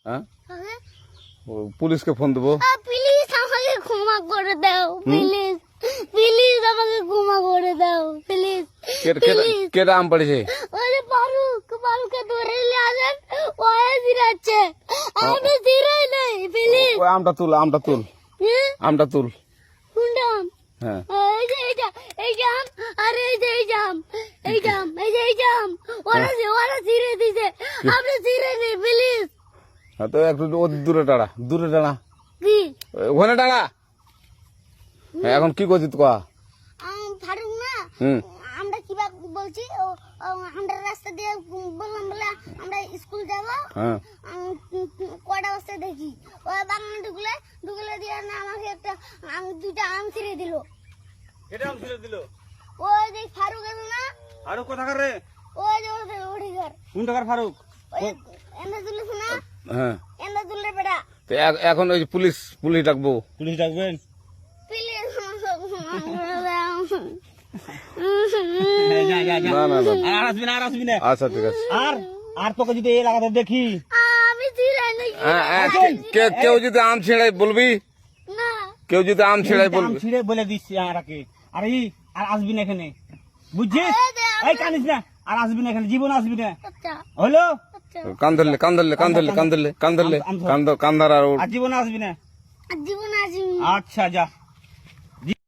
হ্যাঁ কাকে? পুলিশকে ফোন দেবো। প্লিজ আমাকে ক্ষমা করে দাও, প্লিজ প্লিজ আমাকে ক্ষমা করে দাও, প্লিজ প্লিজ। কেটা আম পড়েছে? ওই যে ফারুককে ধরে নিয়ে আসেন, ও জিরাচ্ছে, আমি জিরাই নাই, প্লিজ। ওই আমটা তুল আমটা তুল কোনটা আম? হ্যাঁ এই যে এই জাম, আর এই যে এই জাম, এই জাম, ওরা জিরে দিছে, আপনি জিরে নেই, প্লিজ। হ্যাঁ, তো একটু দূরে দাঁড়া কি ওখানে দাঁড়া। হ্যাঁ, এখন কি করছিস কা? ফারুক না, হুম আমরা কিবা বলছি, আমরা রাস্তা দিয়ে বললাম বলে আমরা স্কুল যাব, হ্যাঁ কটা বস্তা দেখি ওই বাগানে ঢুকলে দিয়ে না আমাকে দুইটা আম ছিঁড়ে দিল। এটা আম ছিঁড়ে দিল? ওই যে ফারুক আছে না, ফারুক কোথাকার রে? ওই যে ওঠে ঘর, কোন টাকার ফারুক? এনে তুলিস না, হ্যাঁ এনে তুললে বেটা, তো এখন ওই যে পুলিশ ডাকবো। পুলিশ ডাকবেন? প্লিজ যা যা যা, না না না আর আসবি না। আচ্ছা ঠিক আছে। আর তোকে যদি এই এলাকাতে দেখি, আমি ছিঁড়াই নাকি? কেউ যদি আম ছিঁড়াই বলবি, না কেউ যদি আম ছিঁড়াই আম বলবি। ছিঁড়ে বলে দিচ্ছি আর আসবি না এখানে, বুঝছিস? এই কানিস না, আর আসবি না এখানে, জীবন আসবি না, আচ্ছা হলো? আচ্ছা, কান ধরলে কান্দার আর আর জীবন আসবি না। জীবন আসি। আচ্ছা যা।